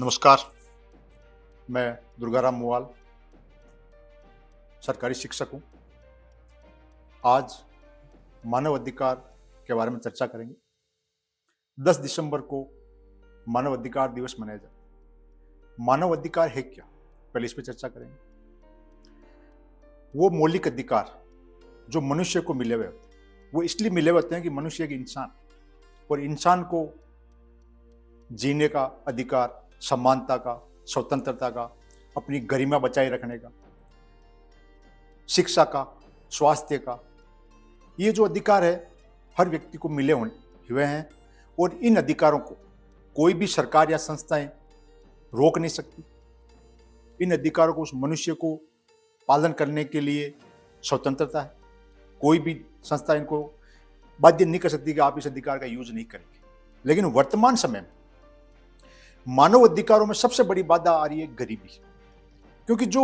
नमस्कार। मैं दुर्गाराम मुवाल, सरकारी शिक्षक हूँ। आज मानव अधिकार के बारे में चर्चा करेंगे। 10 दिसंबर को मानव अधिकार दिवस मनाया जाता है। मानव अधिकार है क्या, पहले इस पर चर्चा करेंगे। वो मौलिक अधिकार जो मनुष्य को मिले हुए होते हैं, वो इसलिए मिले हुए होते हैं कि मनुष्य एक इंसान, और इंसान को जीने का अधिकार, समानता का, स्वतंत्रता का, अपनी गरिमा बचाए रखने का, शिक्षा का, स्वास्थ्य का, ये जो अधिकार है हर व्यक्ति को मिले हुए हैं। और इन अधिकारों को कोई भी सरकार या संस्थाएं रोक नहीं सकती। इन अधिकारों को उस मनुष्य को पालन करने के लिए स्वतंत्रता है। कोई भी संस्था इनको बाध्य नहीं कर सकती कि आप इस अधिकार का यूज नहीं करेंगे। लेकिन वर्तमान समय में मानव अधिकारों में सबसे बड़ी बाधा आ रही है गरीबी, क्योंकि जो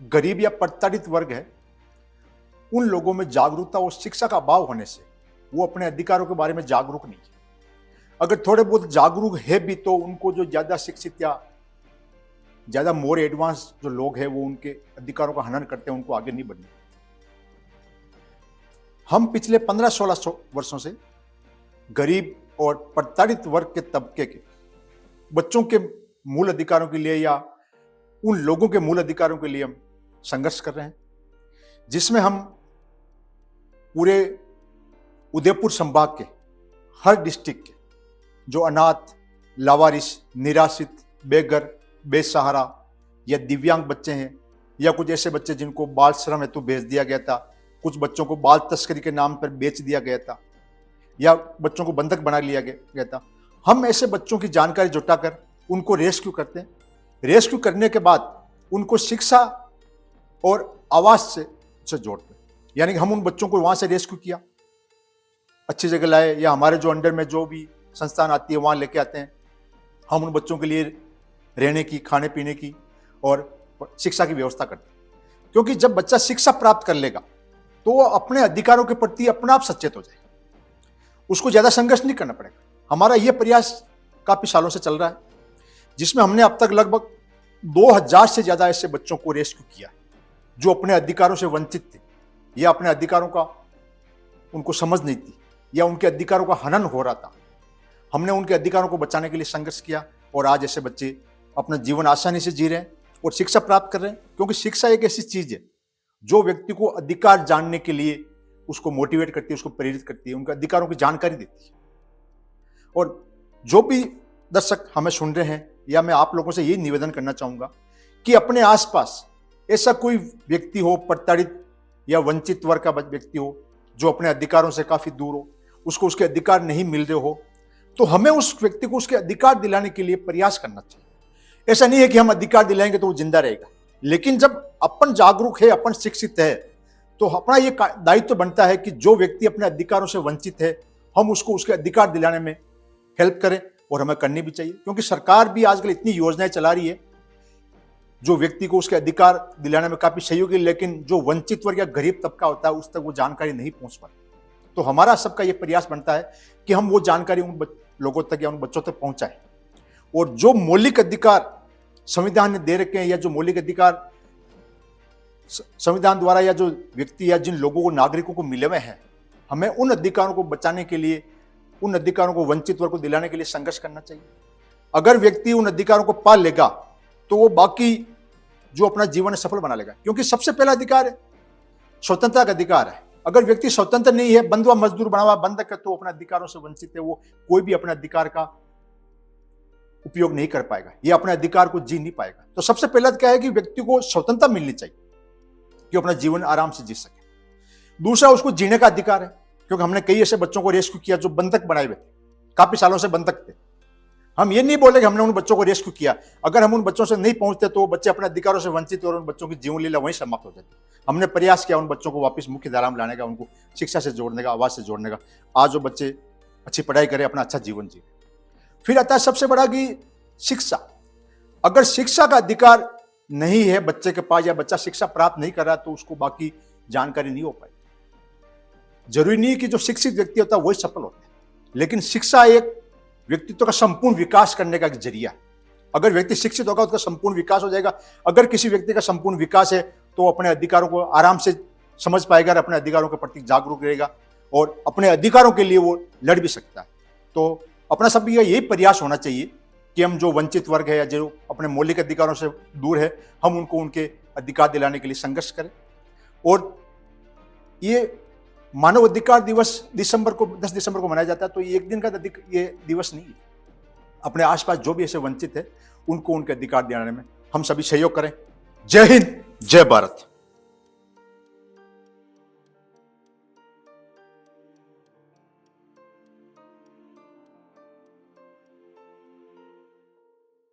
गरीब या प्रताड़ित वर्ग है, उन लोगों में जागरूकता और शिक्षा का अभाव होने से वो अपने अधिकारों के बारे में जागरूक नहीं है। अगर थोड़े बहुत जागरूक है भी तो उनको जो ज्यादा शिक्षित या ज्यादा मोर एडवांस जो लोग हैं वो उनके अधिकारों का हनन करते हैं, उनको आगे नहीं बढ़ने। हम पिछले 15-16 वर्षों से गरीब और प्रताड़ित वर्ग के तबके के बच्चों के मूल अधिकारों के लिए या उन लोगों के मूल अधिकारों के लिए हम संघर्ष कर रहे हैं, जिसमें हम पूरे उदयपुर संभाग के हर डिस्ट्रिक्ट के जो अनाथ, लावारिस, निराश्रित, बेघर, बेसहारा या दिव्यांग बच्चे हैं, या कुछ ऐसे बच्चे जिनको बाल श्रम हेतु भेज दिया गया था, कुछ बच्चों को बाल तस्करी के नाम पर बेच दिया गया था, या बच्चों को बंधक बना लिया गया था, हम ऐसे बच्चों की जानकारी जुटाकर उनको रेस्क्यू करते हैं। रेस्क्यू करने के बाद उनको शिक्षा और आवास से जोड़ते हैं। यानी कि हम उन बच्चों को वहां से रेस्क्यू किया, अच्छी जगह लाए, या हमारे जो अंडर में जो भी संस्थान आती है वहां लेके आते हैं। हम उन बच्चों के लिए रहने की, खाने पीने की और शिक्षा की व्यवस्था करते हैं। क्योंकि जब बच्चा शिक्षा प्राप्त कर लेगा तो वो अपने अधिकारों के प्रति अपने आप सचेत हो जाएगा, उसको ज्यादा संघर्ष नहीं करना पड़ेगा। हमारा यह प्रयास काफी सालों से चल रहा है, जिसमें हमने अब तक लगभग 2000 से ज्यादा ऐसे बच्चों को रेस्क्यू किया जो अपने अधिकारों से वंचित थे, या अपने अधिकारों का उनको समझ नहीं थी, या उनके अधिकारों का हनन हो रहा था। हमने उनके अधिकारों को बचाने के लिए संघर्ष किया, और आज ऐसे बच्चे अपना जीवन आसानी से जी रहे हैं और शिक्षा प्राप्त कर रहे हैं। क्योंकि शिक्षा एक ऐसी चीज है जो व्यक्ति को अधिकार जानने के लिए उसको मोटिवेट करती है, उसको प्रेरित करती है, उनके अधिकारों की जानकारी देती है। और जो भी दर्शक हमें सुन रहे हैं, या मैं आप लोगों से यही निवेदन करना चाहूंगा कि अपने आसपास ऐसा कोई व्यक्ति हो, प्रताड़ित या वंचित वर्ग का व्यक्ति हो, जो अपने अधिकारों से काफी दूर हो, उसको उसके अधिकार नहीं मिल रहे हो, तो हमें उस व्यक्ति को उसके अधिकार दिलाने के लिए प्रयास करना चाहिए। ऐसा नहीं है कि हम अधिकार दिलाएंगे तो वो जिंदा रहेगा, लेकिन जब अपन जागरूक है, अपन शिक्षित है, तो अपना ये दायित्व बनता है कि जो व्यक्ति अपने अधिकारों से वंचित है, हम उसको उसके अधिकार दिलाने में हेल्प करें, और हमें करनी भी चाहिए। क्योंकि सरकार भी आजकल इतनी योजनाएं चला रही है जो व्यक्ति को उसके अधिकार दिलाने में काफी सहयोगी, लेकिन जो वंचित वर्ग या गरीब तबका होता है उस तक वो जानकारी नहीं पहुंच पाती। तो हमारा सबका ये प्रयास बनता है कि हम वो जानकारी उन लोगों तक या उन बच्चों तक पहुंचाएं, और जो मौलिक अधिकार संविधान ने दे रखे हैं, या जो मौलिक अधिकार संविधान द्वारा या जो व्यक्ति या जिन लोगों को, नागरिकों को मिले हुए हैं, हमें उन अधिकारों को बचाने के लिए, उन अधिकारों को वंचित वर्ग को दिलाने के लिए संघर्ष करना चाहिए। अगर व्यक्ति उन अधिकारों को पाल लेगा तो वो बाकी जो अपना जीवन सफल बना लेगा। क्योंकि सबसे पहला अधिकार है स्वतंत्रता का अधिकार है। अगर व्यक्ति स्वतंत्र नहीं है, बंधुआ मजदूर बना हुआ बंधक है, तो अपने अधिकारों से वंचित है, वो कोई भी अपने अधिकार का उपयोग नहीं कर पाएगा, ये अपने अधिकार को जी नहीं पाएगा। तो सबसे पहला क्या है कि व्यक्ति को स्वतंत्रता मिलनी चाहिए कि अपना जीवन आराम से जी सके। दूसरा, उसको जीने का अधिकार है, क्योंकि हमने कई ऐसे बच्चों को रेस्क्यू किया जो बंधक बनाए हुए थे, काफी सालों से बंधक थे। हम ये नहीं बोले कि हमने उन बच्चों को रेस्क्यू किया। अगर हम उन बच्चों से नहीं पहुंचते तो बच्चे अपने अधिकारों से वंचित और उन बच्चों की जीवन लीला वहीं समाप्त हो जाती। हमने प्रयास किया उन बच्चों को वापस मुख्य धारा में लाने का, उनको शिक्षा से जोड़ने का, आवाज से जोड़ने का। आज वो बच्चे अच्छी पढ़ाई करें, अपना अच्छा जीवन जिए। फिर आता है सबसे बड़ा कि शिक्षा। अगर शिक्षा का अधिकार नहीं है बच्चे के पास, या बच्चा शिक्षा प्राप्त नहीं कर रहा, तो उसको बाकी जानकारी नहीं हो पाई। जरूरी नहीं कि जो शिक्षित व्यक्ति होता है वही सफल होता है, लेकिन शिक्षा एक व्यक्तित्व का संपूर्ण विकास करने का एक जरिया। अगर व्यक्ति शिक्षित होगा उसका संपूर्ण विकास हो जाएगा। अगर किसी व्यक्ति का संपूर्ण विकास है तो अपने अधिकारों को आराम से समझ पाएगा, अपने अधिकारों के प्रति जागरूक रहेगा और अपने अधिकारों के लिए वो लड़ भी सकता है। तो अपना सब यही प्रयास होना चाहिए कि हम जो वंचित वर्ग है या जो अपने मौलिक अधिकारों से दूर है, हम उनको उनके अधिकार दिलाने के लिए संघर्ष करें। और ये मानव अधिकार दिवस 10 दिसंबर को मनाया जाता है, तो ये एक दिन का ये दिवस नहीं है। अपने आसपास जो भी ऐसे वंचित है उनको उनके अधिकार दिलाने में हम सभी सहयोग करें। जय हिंद, जय भारत।